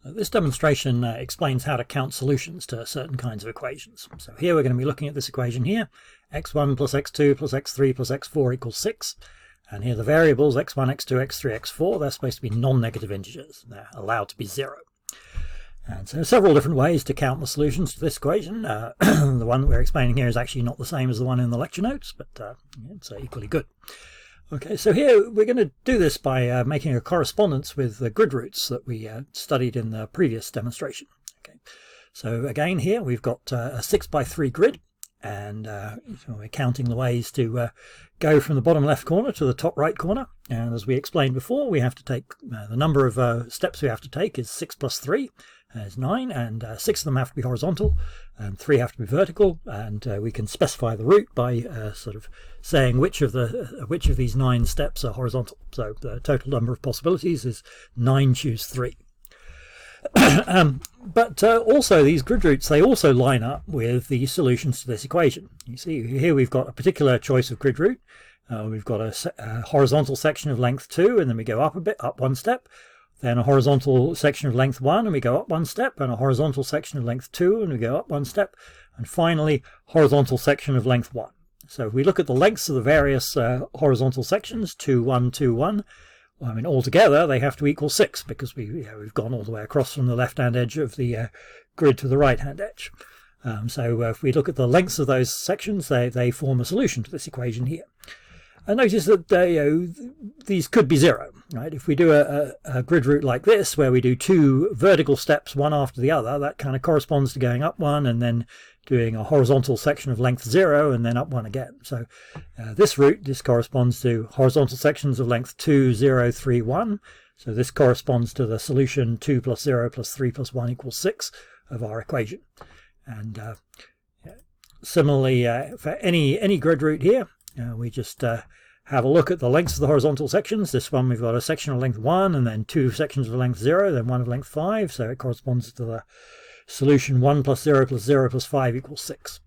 This demonstration explains how to count solutions to certain kinds of equations. So here we're going to be looking at this equation here, x1 plus x2 plus x3 plus x4 equals 6. And here the variables x1, x2, x3, x4, they're supposed to be non-negative integers. They're allowed to be 0. And so several different ways to count the solutions to this equation. The one that we're explaining here is actually not the same as the one in the lecture notes, but it's equally good. Okay, so here we're going to do this by making a correspondence with the grid roots that we studied in the previous demonstration. Okay, so again here we've got a 6x3 grid, and so we're counting the ways to go from the bottom left corner to the top right corner. And as we explained before, we have to take the number of steps we have to take is 6 plus 3 is 9, and 6 of them have to be horizontal and 3 have to be vertical, and we can specify the root by sort of saying which of these 9 steps are horizontal. So the total number of possibilities is 9, choose 3. But also these grid roots, they also line up with the solutions to this equation. You see here we've got a particular choice of grid root. We've got a horizontal section of length 2, and then we go up a bit, up 1 step. Then a horizontal section of length 1, and we go up 1 step, and a horizontal section of length 2, and we go up 1 step, and finally horizontal section of length 1. So if we look at the lengths of the various horizontal sections, 2, 1, 2, 1, well, I mean altogether they have to equal 6 because we've gone all the way across from the left-hand edge of the grid to the right-hand edge. So if we look at the lengths of those sections, they form a solution to this equation here. And notice that these could be 0, right? If we do a grid root like this, where we do 2 vertical steps one after the other, that kind of corresponds to going up 1 and then doing a horizontal section of length 0 and then up 1 again. So this corresponds to horizontal sections of length 2, 0, 3, 1. So this corresponds to the solution 2 plus 0 plus 3 plus 1 equals 6 of our equation. And similarly, for any grid root here, we just have a look at the lengths of the horizontal sections. This one we've got a section of length 1 and then 2 sections of length 0, then 1 of length 5, so it corresponds to the solution 1 plus 0 plus 0 plus 5 equals 6.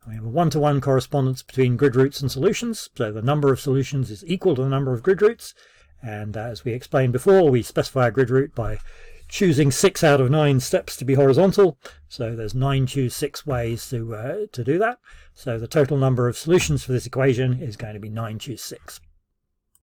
And we have a one-to-one correspondence between grid roots and solutions, so the number of solutions is equal to the number of grid roots, and as we explained before, we specify a grid root by choosing 6 out of 9 steps to be horizontal. So there's 9 choose 6 ways to do that. So the total number of solutions for this equation is going to be 9 choose 6.